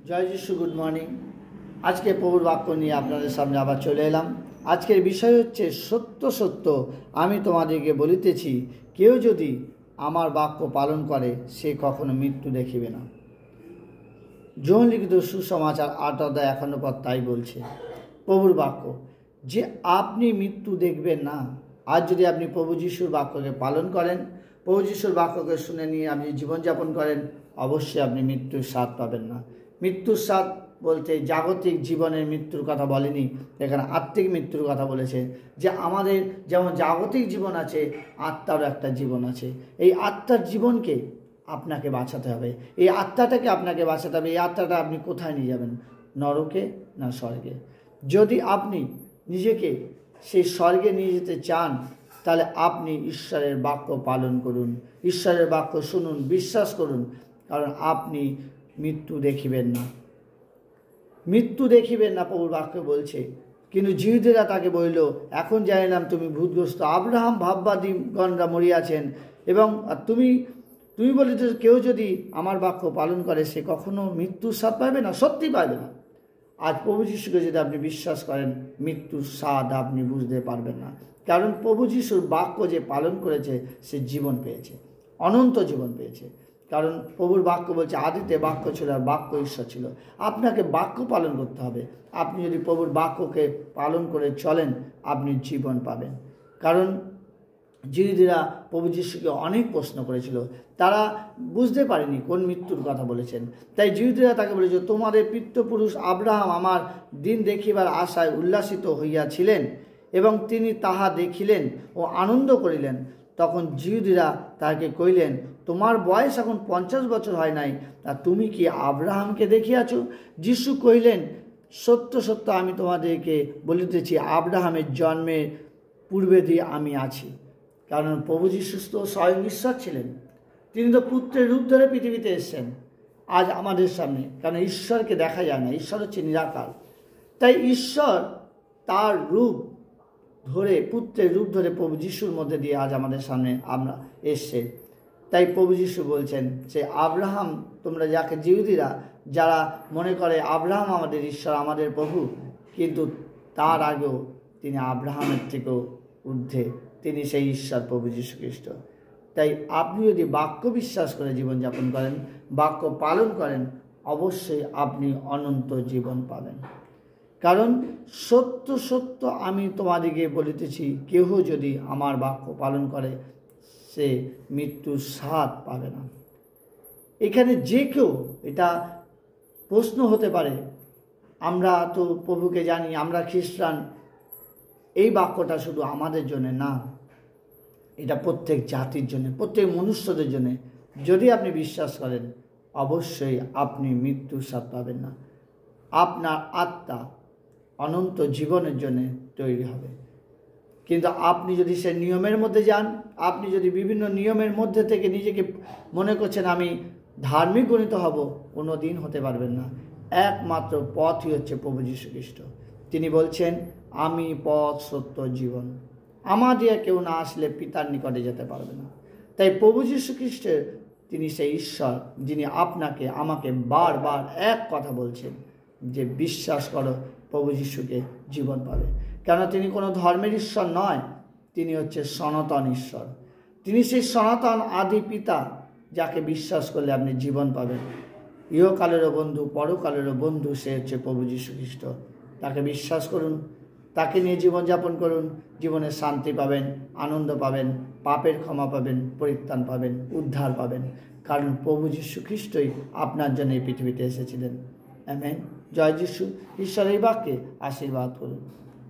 জয় যিশু। Good morning. আজকে প্রভুর বাক্য নিয়ে আপনাদের সামনে আবার চলে এলাম। আজকের বিষয় হচ্ছে সত্য সত্য আমি তোমাদেরকে বলিতেছি, কেউ যদি আমার বাক্য পালন করে সে কখনো মৃত্যু দেখিবে না। যোহন লিখিত সুসমাচার 8 অধ্যায় 51 পদ তাই বলছে প্রভুর বাক্য, যে আপনি মৃত্যু দেখবেন না। আজ যদি আপনি প্রভু যিশুর বাক্যকে পালন করেন, প্রভু যিশুর বাক্যকে শুনে নিয়ে আপনি জীবনযাপন করেন, অবশ্যই আপনি মৃত্যুর স্বাদ পাবেন না। মৃত্যুর স্বাদ বলতে জাগতিক জীবনের মৃত্যুর কথা বলেনি, এখানে আত্মিক মৃত্যুর কথা বলেছে। যে আমাদের যেমন জাগতিক জীবন আছে, আত্মারও একটা জীবন আছে। এই আত্মার জীবনকে আপনাকে বাঁচাতে হবে, এই আত্মাটাকে আপনাকে বাঁচাতে হবে। এই আত্মাটা আপনি কোথায় নিয়ে যাবেন? নরকে না স্বর্গে? যদি আপনি নিজেকে সেই স্বর্গে নিয়ে যেতে চান, তাহলে আপনি ঈশ্বরের বাক্য পালন করুন, ঈশ্বরের বাক্য শুনুন, বিশ্বাস করুন, কারণ আপনি মৃত্যু দেখিবেন না। মৃত্যু দেখিবেন না প্রভুর বাক্য বলছে। কিন্তু জিহুদেরা তাকে বলিল, এখন জানিলাম তুমি ভূতগ্রস্ত। আব্রাহাম ভাববাদীগণরা মরিয়াছেন, এবং তুমি বলিতে কেউ যদি আমার বাক্য পালন করে সে কখনো মৃত্যুর স্বাদ পাবে না, সত্যি পাবে না। আজ প্রভু যিশুকে যদি আপনি বিশ্বাস করেন, মৃত্যুর স্বাদ আপনি বুঝতে পারবেন না। কারণ প্রভু যিশুর বাক্য যে পালন করেছে সে জীবন পেয়েছে, অনন্ত জীবন পেয়েছে। কারণ প্রভুর বাক্য বলছে, আদিতে বাক্য ছিল আর বাক্য ঈশ্বর ছিল। আপনাকে বাক্য পালন করতে হবে। আপনি যদি প্রভুর বাক্যকে পালন করে চলেন, আপনি জীবন পাবেন। কারণ জিহুদীরা প্রভু যিশুকে অনেক প্রশ্ন করেছিল, তারা বুঝতে পারেনি কোন মৃত্যুর কথা বলেছেন। তাই জিহুদীরা তাকে বলেছে, তোমাদের পিতৃপুরুষ আব্রাহাম আমার দিন দেখিবার আশায় উল্লাসিত হইয়াছিলেন, এবং তিনি তাহা দেখিলেন ও আনন্দ করিলেন। তখন জিহুদীরা তাকে কইলেন, তোমার বয়স এখন 50 বছর হয় নাই, তা তুমি কি আব্রাহামকে দেখিয়াছ? যিশু কহিলেন, সত্য সত্য আমি তোমাদেরকে বলিতেছি, আব্রাহামের জন্মের পূর্বে দিয়ে আমি আছি। কারণ প্রভু যিশু তো স্বয়ং ঈশ্বর ছিলেন, তিনি তো পুত্রের রূপ ধরে পৃথিবীতে এসেছেন আজ আমাদের সামনে। কারণ ঈশ্বরকে দেখা যায় না, ঈশ্বর হচ্ছে নিরাকার। তাই ঈশ্বর তার রূপ ধরে, পুত্রের রূপ ধরে প্রভু যিশুর মধ্যে দিয়ে আজ আমাদের সামনে আমরা এসছে। তাই প্রভু যিশু বলছেন, যে আব্রাহাম, তোমরা যাকে জিহুদীরা যারা মনে করে আব্রাহাম আমাদের ঈশ্বর, আমাদের প্রভু, কিন্তু তার আগেও তিনি আব্রাহামের থেকেও ঊর্ধ্বে, তিনি সেই ঈশ্বর প্রভু যীশু খ্রিস্ট। তাই আপনি যদি বাক্য বিশ্বাস করে জীবনযাপন করেন, বাক্য পালন করেন, অবশ্যই আপনি অনন্ত জীবন পাবেন। কারণ সত্য সত্য আমি তোমাদিকে বলিতেছি, কেহ যদি আমার বাক্য পালন করে সে মৃত্যুর স্বাদ পাবে না। এখানে যে কেউ, এটা প্রশ্ন হতে পারে, আমরা তো প্রভুকে জানি, আমরা খ্রিস্টান, এই বাক্যটা শুধু আমাদের জন্য না, এটা প্রত্যেক জাতির জন্য, প্রত্যেক মনুষ্যদের জন্য। যদি আপনি বিশ্বাস করেন, অবশ্যই আপনি মৃত্যুর স্বাদ পাবেন না। আপনার আত্মা অনন্ত জীবনের জন্য তৈরি হবে। কিন্তু আপনি যদি সে নিয়মের মধ্যে যান, আপনি যদি বিভিন্ন নিয়মের মধ্যে থেকে নিজেকে মনে করছেন আমি ধার্মিক গণিত হব, কোনো দিন হতে পারবেন না। একমাত্র পথই হচ্ছে প্রভু যীশু খ্রিস্ট। তিনি বলছেন, আমি পথ সত্য জীবন, আমার দিয়ে কেউ না আসলে পিতার নিকটে যেতে পারবে না। তাই প্রভু যীশু খ্রিস্টের, তিনি সেই ঈশ্বর যিনি আপনাকে আমাকে বারবার এক কথা বলছেন, যে বিশ্বাস করো প্রভু যীশুকে, জীবন পাবে। কেন তিনি কোনো ধর্মের ঈশ্বর নয়, তিনি হচ্ছে সনাতন ঈশ্বর। তিনি সেই সনাতন আদি পিতা, যাকে বিশ্বাস করলে আপনি জীবন পাবেন। ইহকালেরও বন্ধু, পরকালেরও বন্ধু, সে হচ্ছে প্রভু যীশু খ্রিস্ট। তাকে বিশ্বাস করুন, তাকে নিয়ে জীবনযাপন করুন, জীবনে শান্তি পাবেন, আনন্দ পাবেন, পাপের ক্ষমা পাবেন, পরিত্রাণ পাবেন, উদ্ধার পাবেন। কারণ প্রভু যীশু খ্রিস্টই আপনার জন্য এই পৃথিবীতে এসেছিলেন। আমেন। জয় যিশু। ঈশ্বর এই বাক্যে আশীর্বাদ করুন।